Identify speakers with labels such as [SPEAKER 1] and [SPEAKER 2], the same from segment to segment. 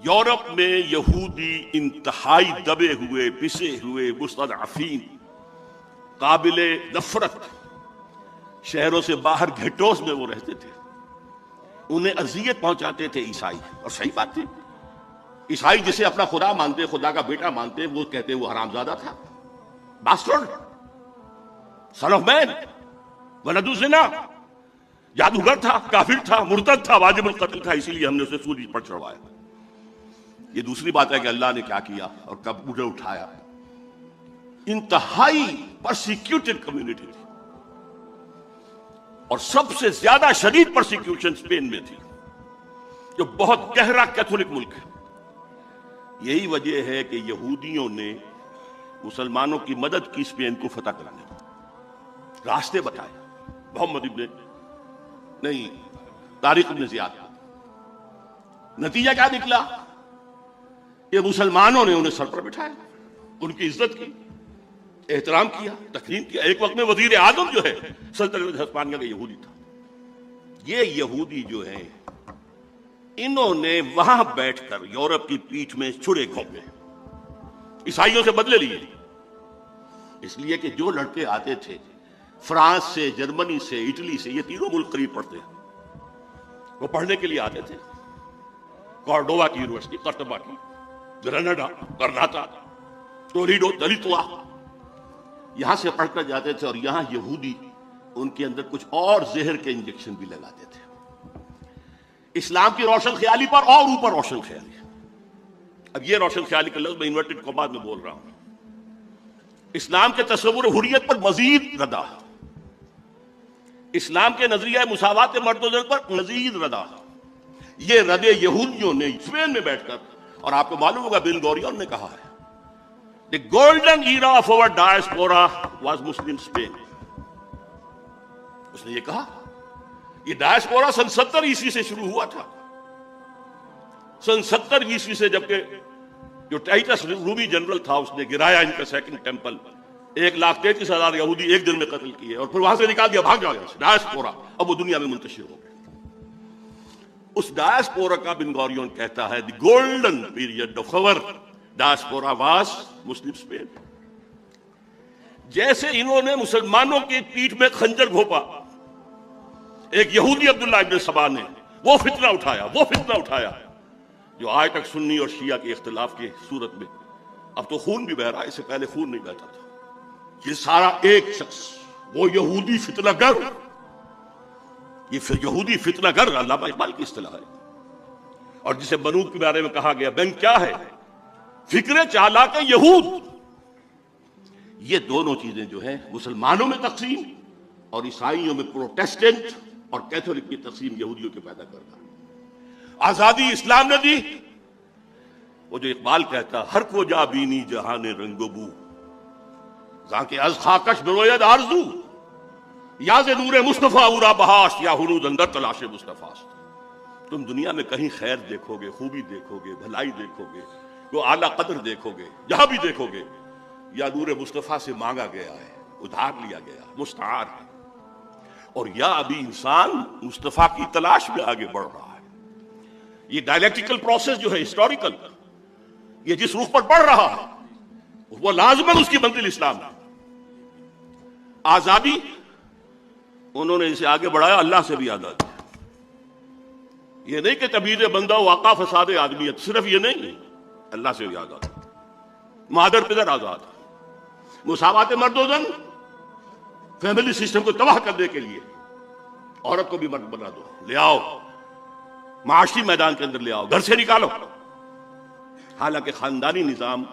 [SPEAKER 1] Europe میں یہودی انتہائی دبے ہوئے پسے ہوئے مستضعفین قابل نفرت شہروں سے باہر گھٹوس میں وہ رہتے تھے. انہیں اذیت پہنچاتے تھے عیسائی. اور صحیح بات تھی. عیسائی جسے اپنا خدا مانتے, خدا کا بیٹا مانتے, وہ کہتے وہ حرامزادہ تھا, باسٹرڈ, سن آف مین, ولد الزنا, جادوگر تھا, کافر تھا, مرتد تھا, واجب القتل تھا. اسی لیے ہم نے اسے سولی پر چڑھوایا. یہ دوسری بات ہے کہ اللہ نے کیا کیا اور کب مجھے اٹھایا. انتہائی پرسیکیوٹڈ کمیونٹی تھی, اور سب سے زیادہ شدید پرسیکیوشن اسپین میں تھی, جو بہت گہرا کیتھولک ملک ہے. یہی وجہ ہے کہ یہودیوں نے مسلمانوں کی مدد کی اسپین کو فتح کرانے میں, راستے بتائے. محمد طارق ابن زیاد. نتیجہ کیا نکلا؟ یہ مسلمانوں نے انہیں سر پر بٹھایا, ان کی عزت کی, احترام کیا, تکریم کیا. ایک وقت میں وزیر اعظم جو ہے سلطنت ہسپانیہ کا یہودی تھا. یہ یہودی جو ہیں انہوں نے وہاں بیٹھ کر یورپ کی پیٹھ میں چھڑے گھونپے, عیسائیوں سے بدلے لیے. اس لیے کہ جو لڑکے آتے تھے فرانس سے, جرمنی سے, اٹلی سے, یہ تینوں ملک قریب پڑتے ہیں, وہ پڑھنے کے لیے آتے تھے. کارڈووا کی یونیورسٹی, قرطبہ کی, گرناڈا, کرناٹا, تولیڈو, دلیتوا, یہاں سے پڑھ کر جاتے تھے. اور یہاں یہودی ان کے اندر کچھ اور زہر کے انجیکشن بھی لگاتے تھے, اسلام کی روشن خیالی پر اور اوپر روشن خیالی. اب یہ روشن خیالی کا لفظ میں انورٹڈ کامات میں بول رہا ہوں. اسلام کے تصور حریت پر مزید ردا, اسلام کے نظریہ مساوات مرد و زن پر مزید ردا. یہ ردے یہودیوں نے اسپین میں بیٹھ کر, اور آپ کو معلوم ہوگا بن گورین نے کہا ہے the golden era of our diaspora was Muslim Spain. اس نے یہ کہا, یہ ڈائسپورا سن 70 عیسوی سے شروع ہوا تھا. سن 70 عیسوی سے, جبکہ جو ٹائٹس رومی جنرل تھا اس نے گرایا ان کا سیکنڈ ٹیمپل, 1,33,000 یہودی ایک دن میں قتل کیے, اور پھر وہاں سے نکال دیا, بھاگ جاؤ یہاں سے. ڈائسپورا اب وہ دنیا میں منتشر ہو گئے. اس ڈائسپورا کا بن گورین کہتا ہے the golden period of our diaspora was Muslim Spain. جیسے انہوں نے مسلمانوں کی پیٹھ میں خنجر گھونپا, ایک یہودی عبداللہ ابن سبا نے وہ فتنہ اٹھایا جو آج تک سنی اور شیعہ کے اختلاف کی صورت میں, اب تو خون بھی بہ رہا ہے, اس سے پہلے خون نہیں بہتا تھا. یہ سارا ایک شخص, وہ یہودی فتنہ گر, یہ یہودی فتنہ گر علامہ اقبال کی اصطلاح ہے. اور جسے بنوک کے بارے میں کہا گیا, بن کیا ہے, فکر چالاک یہود. یہ دونوں چیزیں جو ہیں مسلمانوں میں تقسیم اور عیسائیوں میں پروٹیسٹنٹ اور کیتھولک کی تقسیم یہودیوں کے پیدا کرنا. آزادی اسلام نے دی. وہ جو اقبال کہتا, ہر کو جا بینی جہان رنگ و بو, زاں از خاکش بروید آرزو, یا ز نور مصطفیٰ اورا بہاش, یا ہنود اندر تلاش مصطفیٰ. تم دنیا میں کہیں خیر دیکھو گے, خوبی دیکھو گے, بھلائی دیکھو گے, وہ اعلیٰ قدر دیکھو گے, جہاں بھی دیکھو گے یا نور مصطفیٰ سے مانگا گیا ہے, ادھار لیا گیا, مستعار ہے, اور یا ابھی انسان مصطفیٰ کی تلاش میں آگے بڑھ رہا ہے. یہ ڈائلیکٹیکل پروسیس جو ہے ہسٹوریکل, یہ جس رخ پر بڑھ رہا ہے وہ لازماً اس کی منزل اسلام ہے. آزادی انہوں نے اسے آگے بڑھایا, اللہ سے بھی آزادی. یہ نہیں کہ تبعید بندہ واقع فساد آدمیت, صرف یہ نہیں, اللہ سے بھی آزاد, مادر پدر آزاد, مساوات مرد و زن, فیملی سسٹم کو تباہ کرنے کے لیے عورت کو بھی مرد بنا دو, لے آؤ معاشی میدان کے اندر, لے آؤ, گھر سے نکالو. حالانکہ خاندانی نظام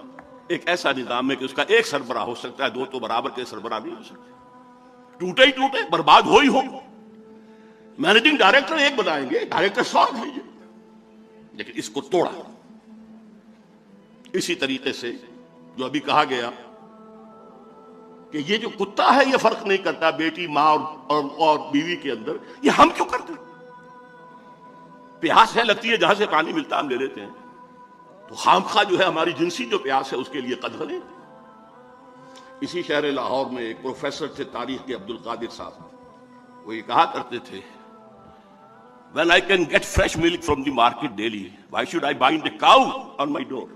[SPEAKER 1] ایک ایسا نظام ہے کہ اس کا ایک سربراہ ہو سکتا ہے, دو تو برابر کے سربراہ نہیں ہو سکتے. ٹوٹے ہی ٹوٹے, برباد ہو ہی ہو. مینیجنگ ڈائریکٹر ایک بنائیں گے, ڈائریکٹر 100 بھیجیں, لیکن اس کو توڑا. اسی طریقے سے جو ابھی کہا گیا کہ یہ جو کتا ہے یہ فرق نہیں کرتا بیٹی, ماں اور بیوی کے اندر, یہ ہم کیوں کرتے ہیں؟ پیاس ہے لگتی ہے, جہاں سے پانی ملتا ہم لے لیتے ہیں, تو خامخواہ جو ہے ہماری جنسی جو پیاس ہے اس کے لیے قدر نہیں. اسی شہر لاہور میں ایک پروفیسر تھے تاریخ کے, عبد القادر صاحب, وہ یہ کہا کرتے تھے When I can get fresh milk from the market daily, why should I bind a cow on my door?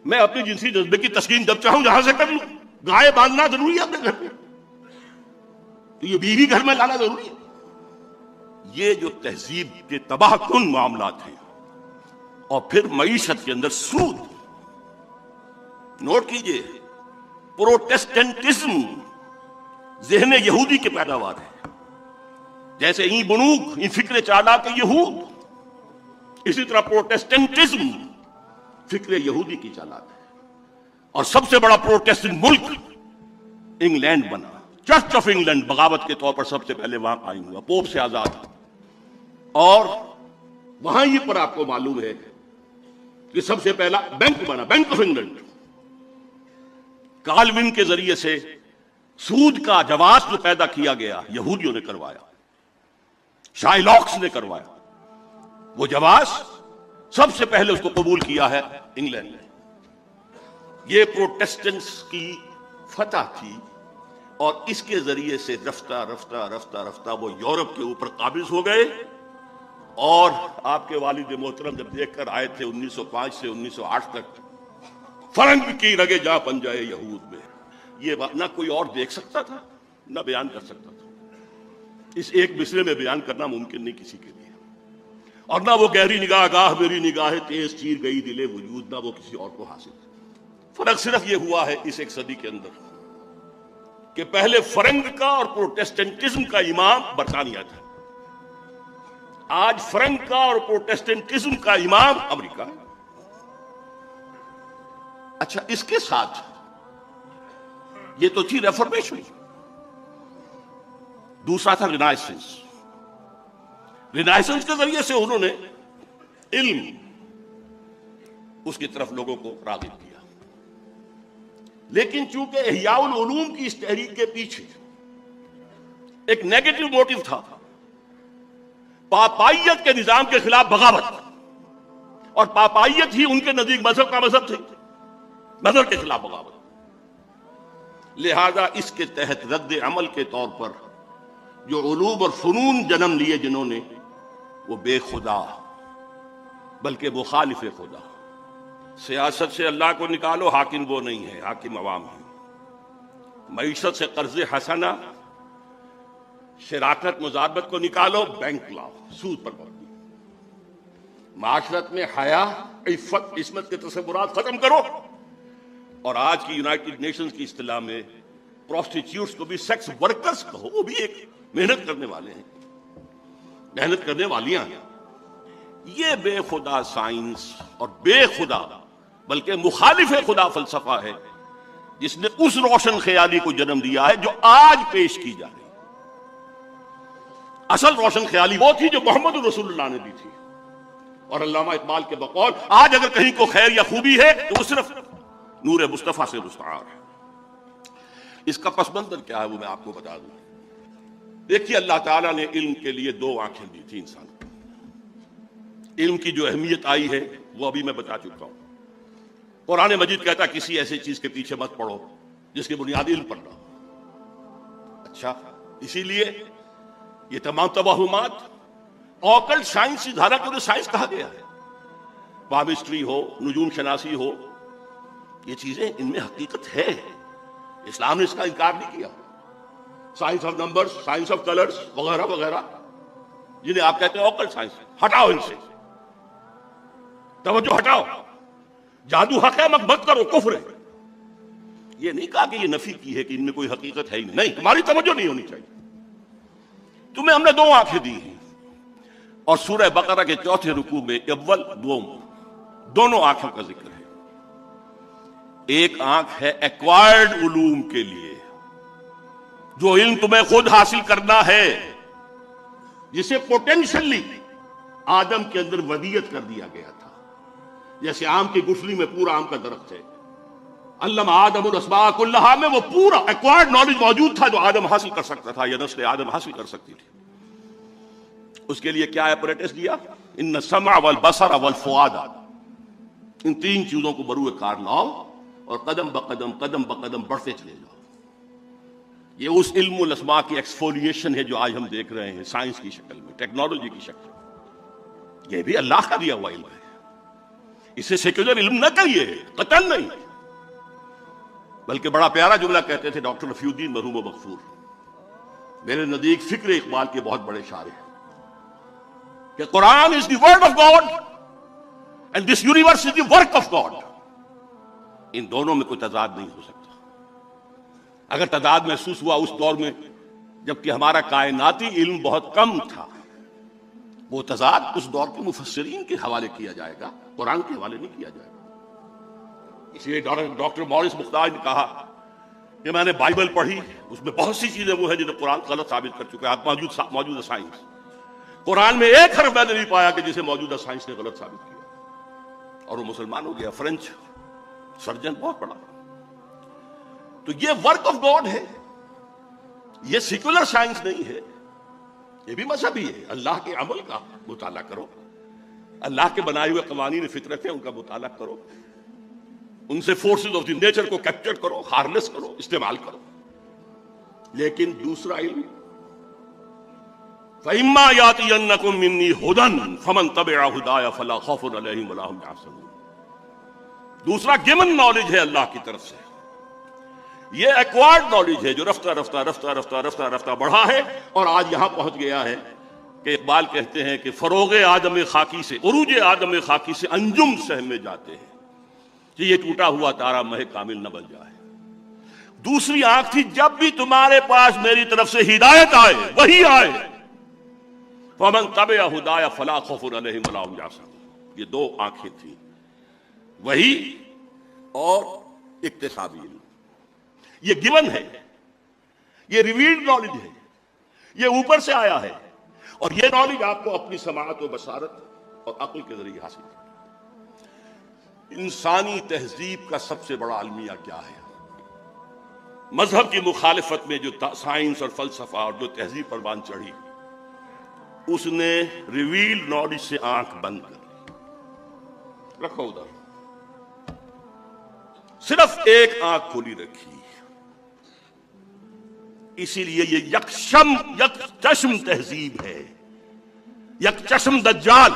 [SPEAKER 1] میں اپنی جنسی جذبے کی تسکین جب چاہوں جہاں سے کر لوں. گائے باندھنا ضروری ہے اپنے گھر میں؟ تو یہ بیوی گھر میں لانا ضروری ہے؟ یہ جو تہذیب کے تباہ کن معاملات ہیں. اور پھر معیشت کے اندر سود. نوٹ کیجئے, پروٹیسٹنٹزم ذہن یہودی کی پیداوار ہے. جیسے این بنوک, این فکر چالاک یہود, اسی طرح پروٹیسٹنٹزم فکر یہودی کی چالاک ہے. اور سب سے بڑا پروٹیسٹنٹ ملک انگلینڈ بنا. چرچ آف انگلینڈ بغاوت کے طور پر سب سے پہلے وہاں قائم ہوا, پوپ سے آزاد. اور وہاں یہ پر آپ کو معلوم ہے کہ سب سے پہلا بینک بنا, بینک آف انگلینڈ. کالوین کے ذریعے سے سود کا جواز جو پیدا کیا گیا یہودیوں نے کروایا, شائلاکس نے کروایا. وہ جواز سب سے پہلے اس کو قبول کیا ہے انگلینڈ نے. یہ پروٹیسٹنٹس کی فتح تھی, اور اس کے ذریعے سے رفتہ رفتہ رفتہ رفتہ وہ یورپ کے اوپر قابض ہو گئے. اور آپ کے والد محترم جب دیکھ کر آئے تھے 1905 سے 1908 تک, فرنگ کی رگے جا پنجائے یہود میں, یہ بات نہ کوئی اور دیکھ سکتا تھا نہ بیان کر سکتا تھا. اس ایک مصرے میں بیان کرنا ممکن نہیں کسی کے لیے. اور نہ وہ گہری نگاہ گاہ میری نگاہ تیز چیر گئی دل وجود, نہ وہ کسی اور کو حاصل. فرق صرف یہ ہوا ہے اس ایک صدی کے اندر کہ پہلے فرنگ کا اور پروٹیسٹنٹزم کا امام برطانیہ تھا. آج فرنگ کا اور پروٹیسٹنٹزم کا امام امریکہ. اچھا, اس کے ساتھ یہ تو تھی ریفارمیشن. دوسرا تھا رینائسنس. رینائسنس کے ذریعے سے انہوں نے علم, اس کی طرف لوگوں کو راغب کیا. لیکن چونکہ احیاء العلوم کی اس تحریک کے پیچھے ایک نیگیٹو موٹیو تھا, پاپائیت کے نظام کے خلاف بغاوت, اور پاپائیت ہی ان کے نزدیک مذہب کا مذہب تھی, مذہب کے خلاف بغاوت. لہذا اس کے تحت رد عمل کے طور پر جو علوم اور فنون جنم لیے جنہوں نے, وہ بے خدا بلکہ مخالف خدا. سیاست سے اللہ کو نکالو, حاکم وہ نہیں ہے, حاکم عوام ہے. معیشت سے قرض حسنہ, شراکت مزاربت کو نکالو, بینک لاؤ, سود پر پابندی. معاشرت میں حیا, عفت, عصمت کے تصورات ختم کرو. اور آج کی یونائٹڈ نیشنز کی اصطلاح میں پروسٹیٹیوٹس کو بھی سیکس ورکرز کہو, وہ بھی ایک محنت کرنے والے ہیں, محنت کرنے والیاں ہیں. یہ بے خدا سائنس اور بے خدا بلکہ مخالف خدا فلسفہ ہے جس نے اس روشن خیالی کو جنم دیا ہے جو آج پیش کی جا رہی. اصل روشن خیالی وہ تھی جو محمد رسول اللہ نے دی تھی. اور علامہ اقبال کے بقول آج اگر کہیں کو خیر یا خوبی ہے تو وہ صرف نور مصطفیٰ سے مستعار ہے. اس کا پس منظر کیا ہے وہ میں آپ کو بتا دوں. دیکھیے, اللہ تعالیٰ نے علم کے لیے 2 آنکھیں دی تھی انسان کو. علم کی جو اہمیت آئی ہے وہ ابھی میں بتا چکا ہوں. قرآن مجید کہتا کسی ایسی چیز کے پیچھے مت پڑو جس کی بنیاد علم پر نہ ہو. اچھا, اسی لیے یہ تمام توہمات اوکل سائنس کی دھارا کو سائنس کہا گیا ہے. پامسٹری ہو, نجوم شناسی ہو, یہ چیزیں ان میں حقیقت ہے. اسلام نے اس کا انکار نہیں کیا. Science of numbers, science of colours وغیرہ وغیرہ جنہیں آپ کہتے ہیں اوکل سائنس, ہٹاؤ ان سے, توجہ ہٹاؤ. جادو حق ہے مت کرو, کفر ہے. یہ نہیں کہا کہ یہ نفی کی ہے کہ ان میں کوئی حقیقت ہے ہی نہیں. تمہاری توجہ نہیں ہونی چاہیے. تمہیں ہم نے 2 آنکھیں دی ہیں, اور سورہ بقرہ کے 4تھے رکوع میں اول دوم دونوں آنکھوں کا ذکر ہے. ایک آنکھ ہے ایکوائرڈ علوم کے لیے, جو علم تمہیں خود حاصل کرنا ہے, جسے پوٹینشلی آدم کے اندر ودیت کر دیا گیا تھا. جیسے آم کی گٹھلی میں پورا آم کا درخت ہے, علم آدم الاسماء کلھا میں وہ پورا ایکوائرڈ نالج موجود تھا جو آدم حاصل کر سکتا تھا یا نسل آدم حاصل کر سکتی تھی. اس کے لیے کیا ایپریٹس دیا؟ ان السمع والبصر والفؤاد, ان 3 چیزوں کو بروئے کار لاؤ اور قدم بقدم بڑھتے چلے جاؤ. یہ اس علم الاسماء کی ایکسفولیشن ہے جو آج ہم دیکھ رہے ہیں سائنس کی شکل میں، ٹیکنالوجی کی شکل میں. یہ بھی اللہ کا دیا ہوا علم ہے، اسے سیکولر علم نہ کہیے، قطعاً نہیں. بلکہ بڑا پیارا جملہ کہتے تھے ڈاکٹر رفیع الدین مرحوم و مغفور، میرے نزدیک فکر اقبال کے بہت بڑے شاعر ہیں، کہ Quran is the word of God and this universe is the work of God. ان دونوں میں کوئی تضاد نہیں ہو سکتا. اگر تضاد محسوس ہوا اس دور میں جبکہ ہمارا کائناتی علم بہت کم تھا، وہ تضاد اس دور کے مفسرین کے حوالے کیا جائے گا، قرآن کے حوالے نہیں کیا جائے گا. اس لیے ڈاکٹر مورس مختار نے کہا کہ میں نے بائبل پڑھی، اس میں بہت سی چیزیں وہ ہیں جنہیں قرآن غلط ثابت کر چکا ہے موجودہ سائنس. قرآن میں ایک حرف میں نے نہیں پایا کہ جسے موجودہ سائنس نے غلط ثابت کیا، اور وہ مسلمان ہو گیا، فرینچ سرجن بہت بڑا. تو یہ ورک آف گاڈ ہے، یہ سیکولر سائنس نہیں ہے، یہ بھی مذہبی ہے. اللہ کے عمل کا مطالعہ کرو، اللہ کے بنائے ہوئے قوانین فطرت ہیں ان کا مطالعہ کرو، ان سے فورسز آف دی نیچر کو کیپچر کرو، ہارنس کرو، استعمال کرو. لیکن دوسرا علم فَإِمَّا يَأْتِيَنَّكُم مِّنِّي هُدًى فَمَن تَبِعَ هُدَايَ فَلَا خَوْفٌ عَلَيْهِمْ وَلَا هُمْ يَحْزَنُونَ. دوسرا گیون نالج ہے اللہ کی طرف سے، یہ ایکوائرڈ نالج ہے جو رفتہ رفتہ رفتہ رفتہ رفتہ رفتہ بڑھا ہے اور آج یہاں پہنچ گیا ہے کہ اقبال کہتے ہیں کہ فروغ آدم خاکی سے، عروج آدم خاکی سے انجم سہمے جاتے ہیں کہ یہ ٹوٹا ہوا تارا مہ کامل نہ بن جائے. دوسری آنکھ تھی جب بھی تمہارے پاس میری طرف سے ہدایت آئے، وہی آئے، فَمَن تَبِعَ هُدَايَ فَلَا خَوْفٌ عَلَيْهِمْ وَلَا هُمْ يَحْزَنُونَ. یہ دو آنکھیں تھیں، وہی اور اکتسابی علم. یہ گیون ہے، یہ ریویلڈ نالج ہے، یہ اوپر سے آیا ہے، اور یہ نالج آپ کو اپنی سماعت و بصارت اور عقل کے ذریعے حاصل ہے. انسانی تہذیب کا سب سے بڑا المیہ کیا ہے؟ مذہب کی مخالفت میں جو سائنس اور فلسفہ اور جو تہذیب پر بان چڑھی، اس نے ریویلڈ نالج سے آنکھ بند کر لی. رکھو ادھر، صرف ایک آنکھ کھلی رکھی. اسی لیے یہ یک چشم تہذیب ہے، یک چشم دجال.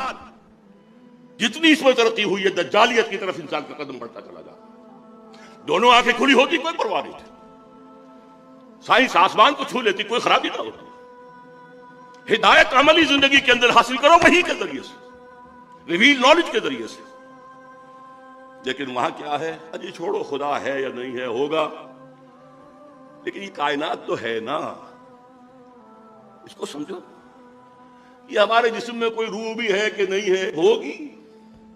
[SPEAKER 1] جتنی اس میں ترقی ہوئی ہے دجالیت کی طرف انسان کا قدم بڑھتا چلا جاتا. دونوں آنکھیں کھلی ہوتی کوئی پرواہ نہیں تھی، سائنس آسمان کو چھو لیتی، کوئی خرابی نہ ہوتی. ہدایت عملی زندگی کے اندر حاصل کرو وہی کے ذریعے سے، ریویل نالج کے ذریعے سے. لیکن وہاں کیا ہے؟ اجی چھوڑو خدا ہے یا نہیں ہے، ہوگا، لیکن یہ کائنات تو ہے نا، اس کو سمجھو. یہ ہمارے جسم میں کوئی روح بھی ہے کہ نہیں ہے، ہوگی،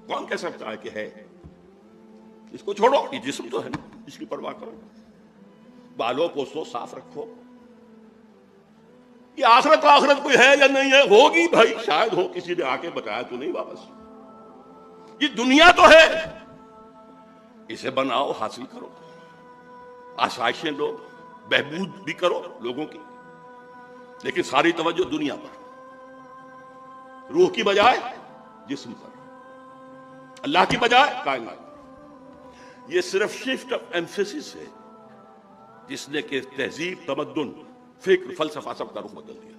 [SPEAKER 1] کون کہہ سکتا ہے کہ ہے؟ اس کو چھوڑو، یہ جسم تو ہے نا، اس کی پرواہ کرو، بالوں کو سو صاف رکھو. یہ آخرت کوئی ہے یا نہیں ہے، ہوگی بھائی، شاید ہو، کسی نے آ کے بتایا تو نہیں واپس. یہ دنیا تو ہے، اسے بناؤ، حاصل کرو، آسائشیں لو، بہبود بھی کرو لوگوں کی، لیکن ساری توجہ دنیا پر، روح کی بجائے جسم پر، اللہ کی بجائے کائنات پر. یہ صرف شفٹ آف ایمفیسس ہے جس نے کہ تہذیب، تمدن، فکر، فلسفہ سب کا رخ بدل دیا،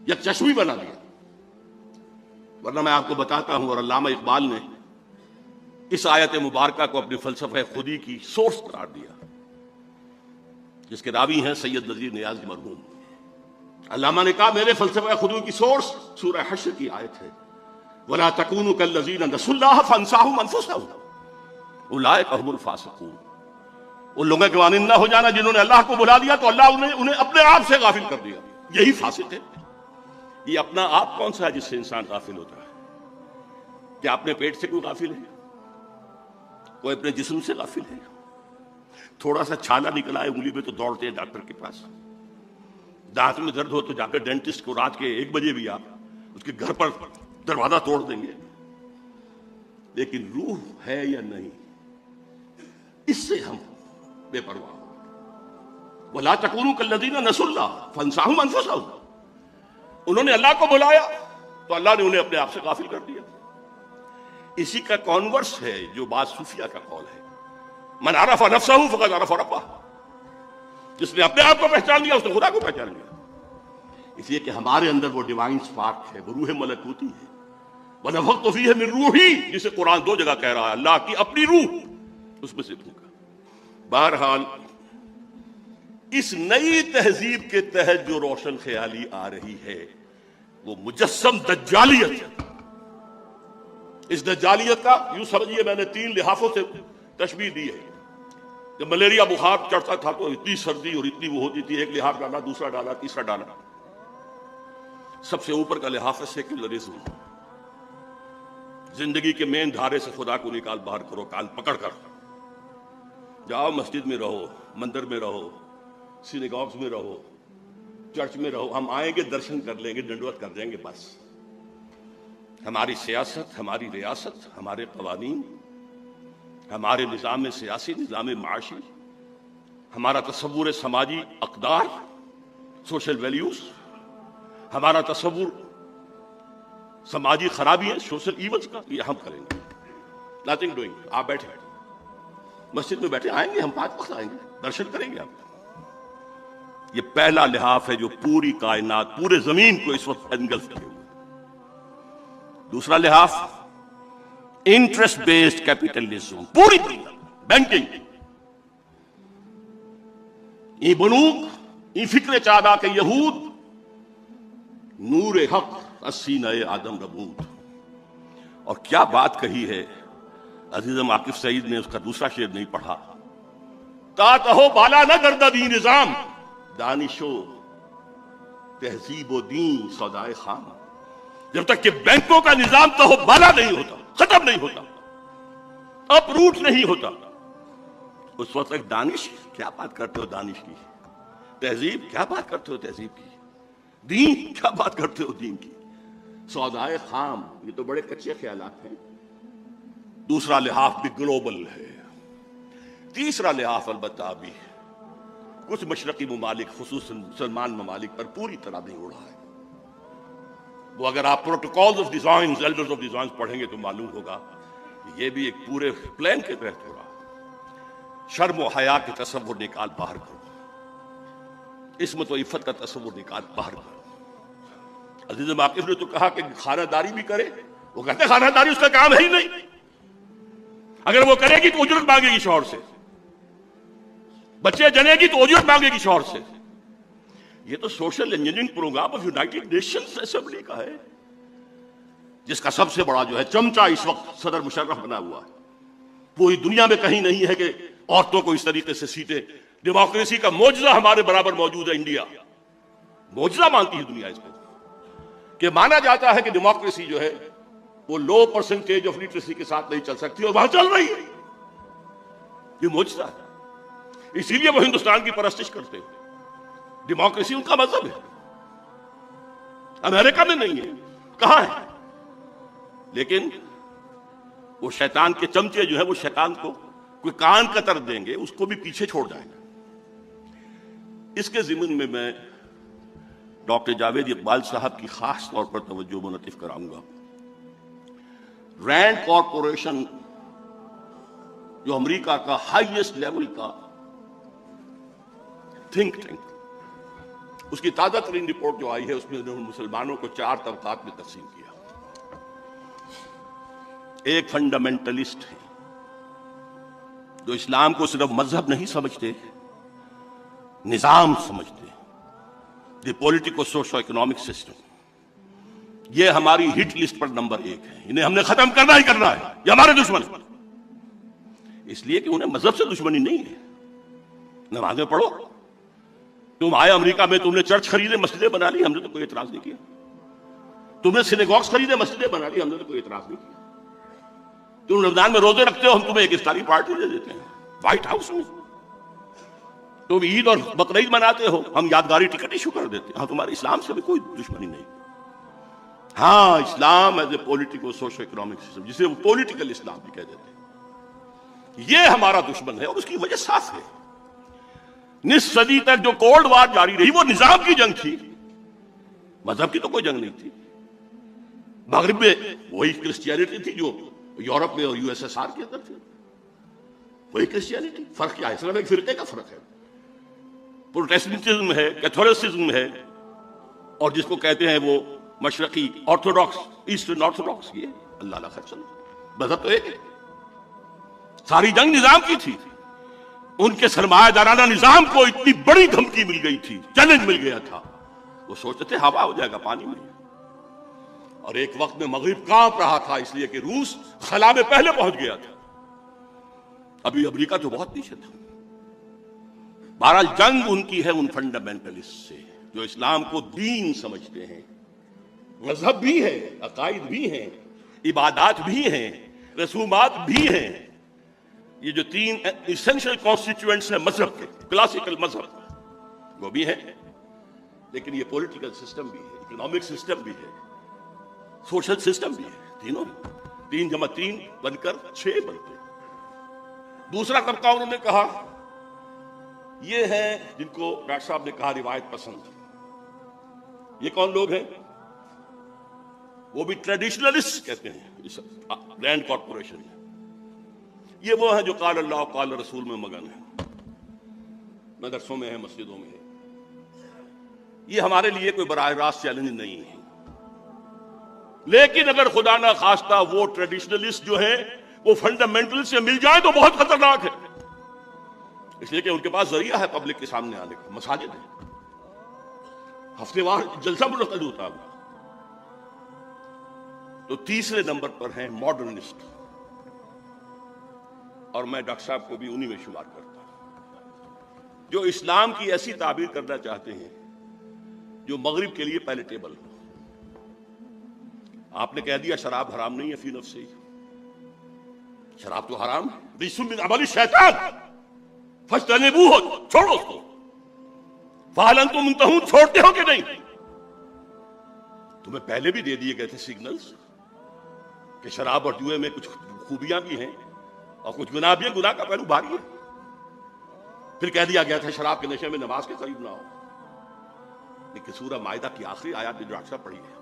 [SPEAKER 1] یک چشمی بنا دیا. ورنہ میں آپ کو بتاتا ہوں، اور علامہ اقبال نے اس آیت مبارکہ کو اپنی فلسفہ خودی کی سورس قرار دیا، جس کے راوی ہیں سید نذیر نیازی مرحوم. علامہ نے کہا میرے فلسفہ خودی کی سورس سورہ حشر کی آیت ہے، وَلَا تَكُونُوا كَالَّذِينَ نَسُوا اللَّهَ فَأَنسَاهُمْ أَنفُسَهُمْ أُولَٰئِكَ هُمُ الْفَاسِقُونَ. ان لوگوں کے مانند نہ ہو جانا جنہوں نے اللہ کو بلا دیا تو اللہ انہیں اپنے آپ سے غافل کر دیا. یہی فاسق ہے. یہ اپنا آپ کون سا ہے جس سے انسان غافل ہوتا ہے؟ کیا اپنے پیٹ سے کوئی غافل ہے؟ کوئی اپنے جسم سے غافل ہے؟ تھوڑا سا چھالا نکلا ہے انگلی میں تو دوڑتے ہیں ڈاکٹر کے پاس. دانت میں درد ہو تو جا کر ڈینٹسٹ کو رات کے 1 بجے بھی آپ اس کے گھر پر دروازہ توڑ دیں گے. لیکن روح ہے یا نہیں، اس سے ہم بے پرواہ. وَلَا تَكُونُوا كَالَّذِينَ نَسُوا اللَّهَ فَأَنسَاهُمْ أَنفُسَهُمْ. انہوں نے اللہ کو بلایا تو اللہ نے انہیں اپنے آپ سے غافل کر دیا. اسی کا کانورس ہے جو بعض صوفیہ کا قول ہے، من عرف نفسه فقد عرف ربه. جس نے اپنے آپ کو پہچان لیا اس نے خدا کو پہچان لیا. اس لیے کہ ہمارے اندر وہ ڈیوائن سپارک ہے، وہ روح ملکوتی ہے. وَنَفَخْتُ فِيهِ مِن رُوحِي، جسے قرآن 2 جگہ کہہ رہا ہے، اللہ کی اپنی روح اس میں سے پھونکا. بہرحال اس نئی تہذیب کے تحت جو روشن خیالی آ رہی ہے وہ مجسم دجالیت ہے. اس دجالیت کا یوں سمجھیے میں نے 3 لحاظوں سے تشبیہ دی ہے. جب ملیریا بخار چڑھتا تھا تو اتنی سردی اور اتنی وہ ہوتی تھی، ایک لحاظ ڈالا، دوسرا ڈالا، تیسرا ڈالا. سب سے اوپر کا لحاظ ہے سیکولرزم. زندگی کے مین دھارے سے خدا کو نکال باہر کرو، کان پکڑ کر جاؤ. مسجد میں رہو، مندر میں رہو، سینیگاگز میں رہو، چرچ میں رہو، ہم آئیں گے، درشن کر لیں گے، ڈنڈوت کر دیں گے، بس. ہماری سیاست، ہماری ریاست، ہمارے قوانین، ہمارے نظام سیاسی، نظام معاشی، ہمارا تصور سماجی اقدار، سوشل ویلیوز، ہمارا تصور سماجی خرابی ہے، سوشل ایونٹس کا، یہ ہم کریں گے. Nothing doing. آپ بیٹھے مسجد میں بیٹھے، آئیں گے ہم 5 وقت آئیں گے، درشن کریں گے آپ. یہ پہلا لحاظ ہے جو پوری کائنات، پورے زمین کو اس وقت انگلف کیے ہوئے. دوسرا لحاظ انٹرسٹ بیسڈ کیپیٹلزم. پوری دنیا بینکنگ، یہ بنوک، یہ فکر چاہتا کہ یہود نور حق 80 نئے آدم ربود. اور کیا بات کہی ہے عزیزم عاقف سعید نے، اس کا دوسرا شعر نہیں پڑھا. تا تہو بالا نہ گردد این نظام، دانش و تہذیب و دین سودائے خام. جب تک کہ بینکوں کا نظام تہو بالا نہیں ہوتا، ختم نہیں ہوتا، اپ روٹ نہیں ہوتا، اس وقت تک دانش، کیا بات کرتے ہو دانش کی، تہذیب، کیا بات کرتے ہو تہذیب کی، دین، کیا بات کرتے ہو دین کی، سودائے خام. یہ تو بڑے کچے خیالات ہیں. دوسرا لحاظ بھی گلوبل ہے. تیسرا لحاظ البتہ بھی کچھ مشرقی ممالک، خصوصاً مسلمان ممالک پر پوری طرح نہیں اڑا ہے. وہ اگر آپ protocols of designs, elders of designs پڑھیں گے تو معلوم ہوگا کہ یہ بھی ایک پورے پلان کے تحت ہو رہا. شرم و حیا کے تصور نکال باہر کرو، عصمت و عفت کا تصور نکال باہر کرو. عزیز واقف نے تو کہا کہ خانہ داری بھی کرے، وہ کہتے ہیں خانہ داری اس کا کام ہے ہی نہیں. اگر وہ کرے گی تو اجرت مانگے گی شوہر سے، بچے جنے گی تو اجرت مانگے گی شوہر سے. یہ تو social engineering program of United Nations assembly کا ہے، جس کا سب سے بڑا جو ہے چمچہ اس وقت صدر مشرف بنا ہوا ہے. پوری دنیا میں کہیں نہیں ہے کہ عورتوں کو اس طریقے سے سیٹیں. ڈیموکریسی کا معجزہ ہمارے برابر موجود ہے انڈیا. معجزہ مانتی ہے دنیا اس کو، کہ مانا جاتا ہے کہ ڈیموکریسی جو ہے وہ لو پرسنٹیج آف لٹریسی کے ساتھ نہیں چل سکتی، اور وہاں چل رہی ہے. یہ معجزہ ہے. اسی لیے وہ ہندوستان کی پرستش کرتے ہیں. ڈیموکریسی ان کا مذہب ہے. امریکہ میں نہیں ہے، کہاں ہے؟ لیکن وہ شیطان کے چمچے جو ہے وہ شیطان کو کوئی کان قطر دیں گے، اس کو بھی پیچھے چھوڑ جائیں گے. اس کے ضمن میں ڈاکٹر جاوید اقبال صاحب کی خاص طور پر توجہ منعطف کراؤں گا. رینڈ کارپوریشن جو امریکہ کا ہائیسٹ لیول کا تھنک ٹینک، اس کی تازہ ترین رپورٹ جو آئی ہے اس میں انہوں نے مسلمانوں کو 4 طبقات میں تقسیم کیا. ایک فنڈامنٹلسٹ ہے جو اسلام کو صرف مذہب نہیں سمجھتے، نظام سمجھتے، دی پولیٹیکو سوشو اکنامک سسٹم. یہ ہماری ہٹ لسٹ پر نمبر 1 ہے. انہیں ہم نے ختم کرنا ہی کرنا ہے، یہ ہمارے دشمن ہیں. اس لیے کہ انہیں مذہب سے دشمنی نہیں ہے. نمازیں پڑھو. تم آئے امریکہ میں، تم نے چرچ خریدے، مسجدیں بنا لی، ہم نے تو کوئی اعتراض نہیں کیا. تم نے سینیگاگز خریدے، مسجدیں بنا لی، ہم نے تو کوئی اعتراض نہیں کیا. تم رمضان میں روزے رکھتے ہو، ہم تمہیں ایک افطاری پارٹی دے دیتے ہیں وائٹ ہاؤس میں. تم عید اور بقرعید مناتے ہو، ہم یادگاری ٹکٹ ایشو کر دیتے ہیں. ہاں، تمہارے اسلام سے بھی کوئی دشمنی نہیں. ہاں، Islam is a politico socio economic system, جسے وہ پولیٹیکل اسلام بھی کہہ دیتے ہیں، یہ ہمارا دشمن ہے. اور اس کی وجہ صاف ہے. نصف صدی تک جو کولڈ وار جاری رہی وہ نظام کی جنگ تھی، مذہب کی تو کوئی جنگ نہیں تھی. مغرب میں وہی کرسچینٹی تھی جو یورپ میں اور یو ایس ایس آر کے اندر تھی، وہی کرسچینٹی. فرق کیا ہے؟ صرف ایک فرقے کا فرق ہے. پروٹیسٹنٹزم ہے، کیتھولسزم ہے، اور جس کو کہتے ہیں وہ مشرقی آرتھوڈاکس، ایسٹرن آرتھوڈاکس، یہ اللہ اللہ خیر چل مذہب تو ایک ہے. ساری جنگ نظام کی تھی. ان کے سرمایہ دارانہ نظام کو اتنی بڑی دھمکی مل گئی تھی، چیلنج مل گیا تھا، وہ سوچتے تھے ہوا ہو جائے گا پانی میں. اور ایک وقت میں مغرب کانپ رہا تھا اس لیے کہ روس خلا میں پہلے پہنچ گیا تھا. ابھی امریکہ تو بہت پیچھے تھا. بہرحال جنگ ان کی ہے ان فنڈامنٹلسٹ سے جو اسلام کو دین سمجھتے ہیں، مذہب بھی ہے، عقائد بھی ہیں، عبادات بھی ہیں، رسومات بھی ہیں. یہ جو تین ایسنشل کانسٹیٹیوئنٹس ہیں مذہب کے، کلاسیکل مذہب وہ بھی ہے، لیکن یہ پولیٹیکل سسٹم بھی ہے، اکنامک سسٹم بھی ہے، سوشل سسٹم بھی ہے. تینوں 3 × 3 بن کر 6 بنتے. دوسرا طبقہ انہوں نے کہا یہ ہے جن کو ڈاکٹر صاحب نے کہا روایت پسند. یہ کون لوگ ہیں؟ وہ بھی ٹریڈیشنلسٹ کہتے ہیں اس گرینڈ کارپوریشن. یہ وہ ہیں جو قال اللہ قال رسول میں مگن ہیں، مدرسوں میں ہیں، مسجدوں میں ہیں. یہ ہمارے لیے کوئی براہ راست چیلنج نہیں ہے، لیکن اگر خدا نہ خواستہ وہ ٹریڈیشنلسٹ جو ہیں وہ فنڈامنٹل سے مل جائیں تو بہت خطرناک ہے. اس لیے کہ ان کے پاس ذریعہ ہے پبلک کے سامنے آنے کا، مساجد ہے، ہفتے وار جلسہ منعقد ہوتا ہے. تو تیسرے نمبر پر ہیں ماڈرنسٹ، اور میں ڈاکٹر صاحب کو بھی انہی میں شمار کرتا ہوں، جو اسلام کی ایسی تعبیر کرنا چاہتے ہیں جو مغرب کے لیے پیلیٹیبل ہو. آپ نے کہہ دیا شراب حرام نہیں ہے فی نفسہ ہی، شراب تو حرام ہے، ریس من عمل الشیطان فاجتنبوہ، چھوڑو اس کو. فہل انتم منتہون، چھوڑتے ہو کہ نہیں؟ تمہیں پہلے بھی دے دیے گئے تھے سگنلز کہ شراب اور جوئے میں کچھ خوبیاں بھی ہیں اور کچھ گناہ بھی ہیں، گناہ کا پہلو بھاری ہے. پھر کہہ دیا گیا تھا شراب کے نشے میں نماز کے قریب نہ ہو. لیکن سورہ مائدہ کی آخری آیات جو ڈاکٹر صاحب پڑھی ہے،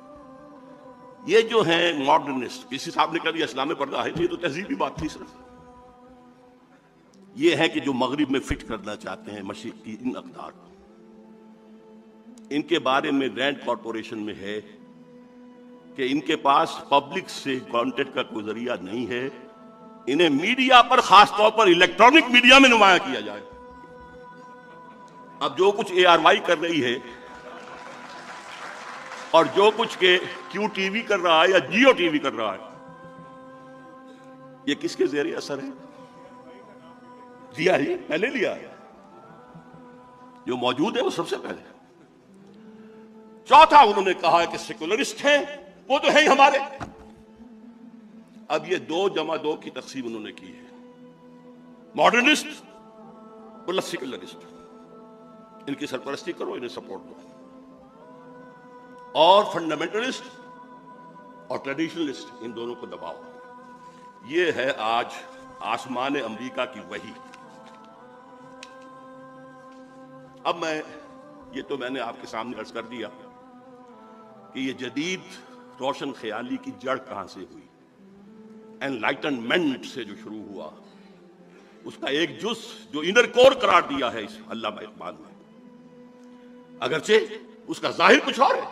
[SPEAKER 1] یہ جو ہیں ماڈرنسٹ، کسی صاحب نے کہہ دیا اسلام میں پردہ ہے، یہ تو تہذیبی بات تھی صرف. یہ ہے کہ جو مغرب میں فٹ کرنا چاہتے ہیں مشرق کی ان اقدار کو. ان کے بارے میں گرینڈ کارپوریشن میں ہے کہ ان کے پاس پبلک سے کانٹیکٹ کا کوئی ذریعہ نہیں ہے. انہیں میڈیا پر، خاص طور پر الیکٹرانک میڈیا میں نمایاں کیا جائے. اب جو کچھ ARY کر رہی ہے اور جو کچھ کہ QTV کر رہا ہے یا جیو TV کر رہا ہے، یہ کس کے زیر اثر ہے؟ دیا ہی پہلے لیا ہے، جو موجود ہے وہ سب سے پہلے. چوتھا انہوں نے کہا ہے کہ سیکولرسٹ ہیں، وہ تو ہیں ہمارے. اب یہ 2 × 2 کی تقسیم انہوں نے کی ہے، ماڈرنسٹ پلس سیکولرسٹ. ان کی سرپرستی کرو، انہیں سپورٹ دو. اور فنڈامنٹلسٹ اور ٹریڈیشنلسٹ، ان دونوں کو دباؤ. یہ ہے آج آسمان امریکہ کی وحی. اب میں نے آپ کے سامنے عرض کر دیا کہ یہ جدید روشن خیالی کی جڑ کہاں سے ہوئی. انلائٹنمنٹ سے جو شروع ہوا، اس کا ایک جز جو انر کور قرار دیا ہے اس علامہ اقبال نے، اگرچہ اس کا ظاہر کچھ اور ہے.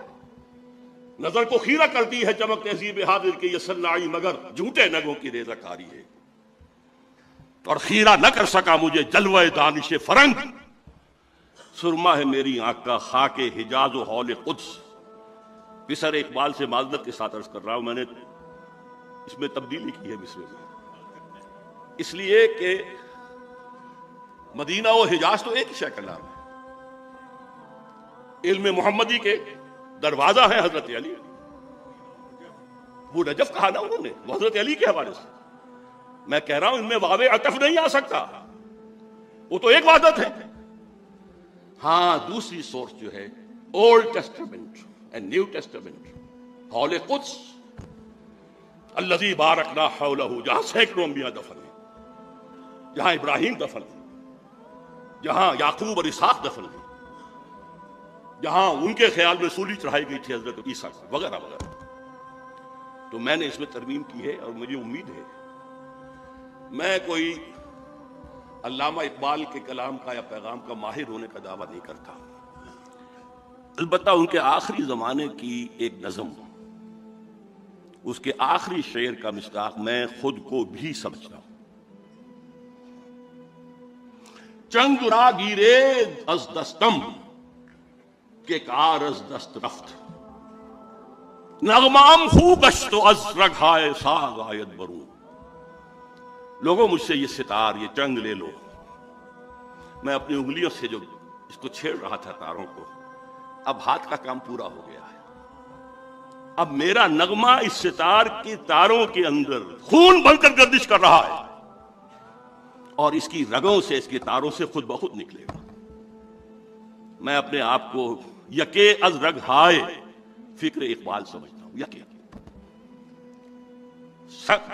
[SPEAKER 1] نظر کو خیرہ کرتی ہے چمک تہذیب حاضر کی یہ صناعی، مگر جھوٹے نگوں کی ریزہ کاری ہے. اور خیرہ نہ کر سکا مجھے جلوہ دانش فرنگ، سرما ہے میری آنکھ کا خاک حجاز و حول قدس. مصر اقبال سے معذرت کے ساتھ عرض کر رہا ہوں، میں نے اس میں تبدیلی کی ہے مصر میں، اس لیے کہ مدینہ و حجاز تو ایک ہی شے کا نام ہے. علم محمدی کے دروازہ ہے حضرت علی. وہ نجف کہا نا انہوں نے، وہ حضرت علی کے حوالے سے. میں کہہ رہا ہوں ان میں واو عطف نہیں آ سکتا، وہ تو ایک وحدت ہے. ہاں دوسری سورس جو ہے old testament and new testament, حول قدس الذی بارکنا حولہ، جہاں سینکڑوں انبیاء دفن ہیں، جہاں ابراہیم دفن ہیں، جہاں یعقوب اور اسحاق دفن ہیں، جہاں ان کے خیال میں سولی چڑھائی گئی تھی حضرت عیسیٰ وغیرہ وغیرہ. تو میں نے اس میں ترمیم کی ہے اور مجھے امید ہے میں کوئی علامہ اقبال کے کلام کا یا پیغام کا ماہر ہونے کا دعویٰ نہیں کرتا، البتہ ان کے آخری زمانے کی ایک نظم، اس کے آخری شعر کا مصداق میں خود کو بھی سمجھتا ہوں۔ چنگ را گیرے از دستم کہ کار از دست رفت، نغمام خوب گشت و از رگھائے ساز آید برون۔ لوگوں مجھ سے یہ ستار، یہ چنگ لے لو۔ میں اپنی انگلیوں سے جو اس کو چھیڑ رہا تھا تاروں کو، اب ہاتھ کا کام پورا ہو گیا ہے۔ اب میرا نغمہ اس ستار کے تاروں کے اندر خون بن کر گردش کر رہا ہے، اور اس کی رگوں سے، اس کے تاروں سے خود بخود نکلے گا۔ میں اپنے آپ کو یکے از رگ ہائے فکر اقبال سمجھتا ہوں، یکے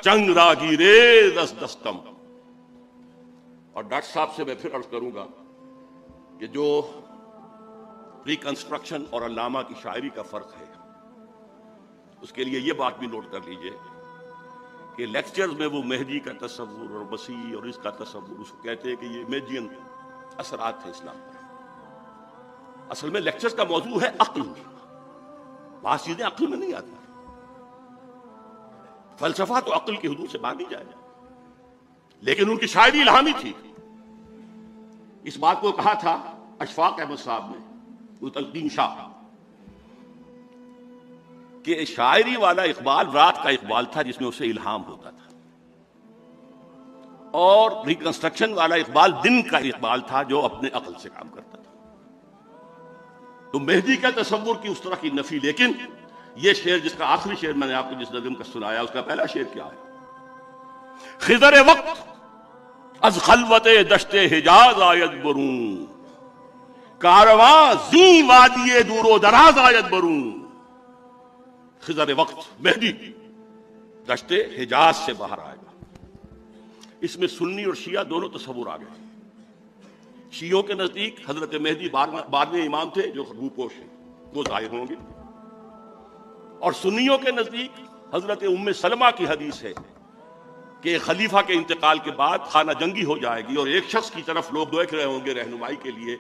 [SPEAKER 1] چنگ را گیرے دس دستم۔ اور ڈاکٹر صاحب سے میں پھر عرض کروں گا کہ جو ریکنسٹرکشن اور علامہ کی شاعری کا فرق ہے، اس کے لیے یہ بات بھی نوٹ کر لیجئے کہ لیکچرز میں وہ مہدی کا تصور اور مسیح اور اس کا تصور، اس کو کہتے ہیں کہ یہ میجین اثرات ہیں اسلام پر۔ اصل میں لیکچرز کا موضوع ہے عقل، بعض چیزیں عقل میں نہیں آتی۔ فلسفہ تو عقل کی حدود سے باہر نہیں جائے، لیکن ان کی شاعری الہامی تھی۔ اس بات کو کہا تھا اشفاق احمد صاحب نے، وہ تلقین شاہ، کہ شاعری والا اقبال رات کا اقبال تھا جس میں اسے الہام ہوتا تھا، اور ریکنسٹرکشن والا اقبال دن کا اقبال تھا جو اپنے عقل سے کام کرتا تھا۔ تو مہدی کا تصور کی اس طرح کی نفی، لیکن یہ شعر جس کا آخری شعر میں نے آپ کو جس نظم کا سنایا، اس کا پہلا شعر کیا ہے؟ خضر وقت از خلوت دشت حجاز آید برون، کارواں زیں وادی دور و دراز آید برون۔ خضر وقت، مہدی دشت حجاز سے باہر آئے گا۔ اس میں سنی اور شیعہ دونوں تصور آ گئے۔ شیعوں کے نزدیک حضرت مہدی 12ویں امام تھے جو روپوش ہیں، وہ ظاہر ہوں گے، اور سنیوں کے نزدیک حضرت ام سلمہ کی حدیث ہے کہ خلیفہ کے انتقال کے بعد خانہ جنگی ہو جائے گی، اور ایک شخص کی طرف لوگ دیکھ رہے ہوں گے رہنمائی کے لیے،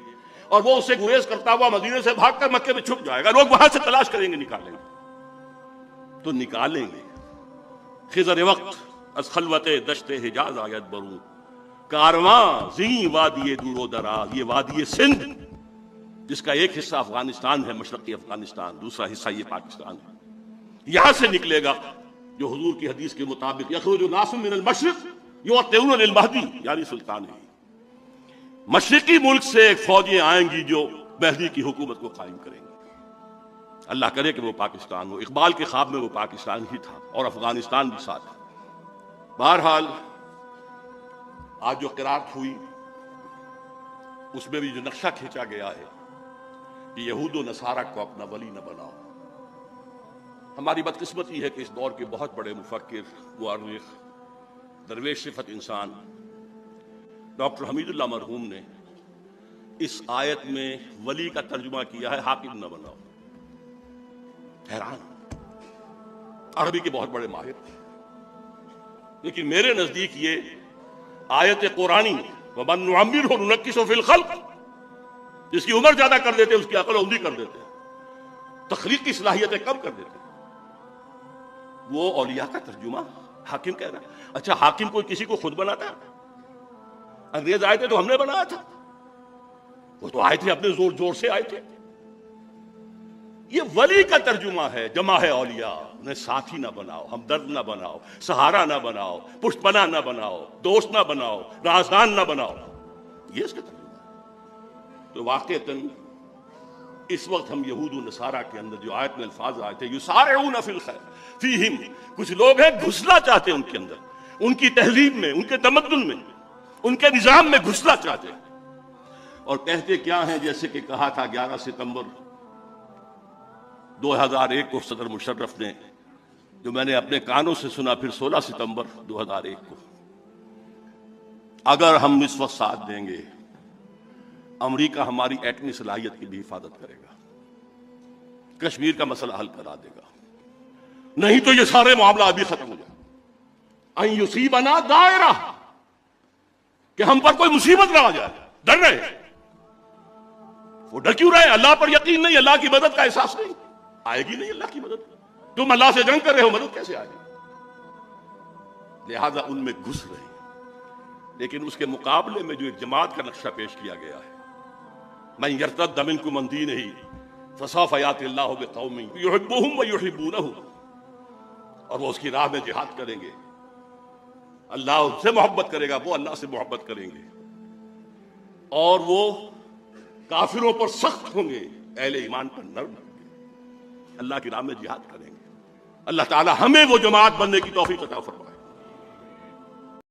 [SPEAKER 1] اور وہ اسے گریز کرتا ہوا مدینے سے بھاگ کر مکے میں چھپ جائے گا، لوگ وہاں سے تلاش کریں گے، نکالیں گے تو نکالیں گے۔ خضر وقت از خلوت دشت حجاز آید برون، کارواں زیں وادی دور و دراز۔ یہ وادی سندھ جس کا ایک حصہ افغانستان ہے، مشرقی افغانستان، دوسرا حصہ یہ پاکستان ہے، یہاں سے نکلے گا جو حضور کی حدیث کے مطابق یخرج ناس من المشرق یؤطئون للمہدی، یعنی سلطان ہے۔ مشرقی ملک سے ایک فوجیں آئیں گی جو مہدی کی حکومت کو قائم کریں گی۔ اللہ کرے کہ وہ پاکستان ہو۔ اقبال کے خواب میں وہ پاکستان ہی تھا، اور افغانستان بھی ساتھ۔ بہرحال آج جو قرات ہوئی اس میں بھی جو نقشہ کھینچا گیا ہے کہ یہود و نصارہ کو اپنا ولی نہ بناؤ۔ ہماری بدقسمتی ہے کہ اس دور کے بہت بڑے مفکر، مؤرخ، درویش صفت انسان ڈاکٹر حمید اللہ مرحوم نے اس آیت میں ولی کا ترجمہ کیا ہے حاکم نہ بناؤ۔ حیران، عربی کے بہت بڑے ماہر تھے، لیکن میرے نزدیک یہ آیت قرآنی وَمَن نُعَمِّرْهُ نُنَكِّسُهُ فِي الْخَلْقِ، جس کی عمر زیادہ کر دیتے اس کی عقل اندھی کر دیتے، تخلیقی صلاحیتیں کم کر دیتے۔ وہ اولیاء کا ترجمہ حاکم کہہ رہا ہے۔ اچھا، حاکم کوئی کسی کو خود بناتا؟ انگریز آئے تھے تو ہم نے بنایا تھا؟ وہ تو آئے تھے اپنے زور زور سے آئے تھے۔ یہ ولی کا ترجمہ ہے، جمع ہے اولیاء، انہیں ساتھی نہ بناؤ، ہمدرد نہ بناؤ، سہارا نہ بناؤ، پشت پناہ نہ بناؤ، دوست نہ بناؤ، رازدان نہ بناؤ، یہ اس کا ترجمہ ہے۔ تو واقعتاً اس وقت ہم یہود و نصارہ کے اندر جو آیت میں الفاظ آئے تھے یسارعون فی الخیر فیہم، کچھ لوگ ہیں گھسنا چاہتے ہیں ان کے اندر، ان کی تہذیب میں، ان کے تمدن میں، ان کے نظام میں گھسنا چاہتے ہیں، اور کہتے کیا ہیں جیسے کہ کہا تھا 11 ستمبر 2001 کو صدر مشرف نے، جو میں نے اپنے کانوں سے سنا پھر 16 ستمبر 2001 کو، اگر ہم اس وقت ساتھ دیں گے امریکہ ہماری ایٹمی صلاحیت کی بھی حفاظت کرے گا، کشمیر کا مسئلہ حل کرا دے گا، نہیں تو یہ سارے معاملہ ابھی ختم ہو جائے۔ ان یصیبنا دائرہ، کہ ہم پر کوئی مصیبت نہ آ جائے، ڈر رہے. وہ ڈر کیوں رہے؟ اللہ پر یقین نہیں، اللہ کی مدد کا احساس نہیں. آئے گی نہیں اللہ کی مدد. تم اللہ سے جنگ کر رہے ہو، مدد کیسے آئے گی؟ لہذا ان میں گھس رہے. لیکن اس کے مقابلے میں جو ایک جماعت کا نقشہ پیش کیا گیا ہے، من یرتد منکم عن دینہ فسوف یأتی اللہ بقوم یحبہم ویحبونہ، اور وہ اس کی راہ میں جہاد کریں گے، اللہ ان سے محبت کرے گا، وہ اللہ سے محبت کریں گے، اور وہ کافروں پر سخت ہوں گے، اہل ایمان پر نرم ہوں گے، اللہ کی راہ میں جہاد کریں گے. اللہ تعالی ہمیں وہ جماعت بننے کی توفیق عطا فرمائے.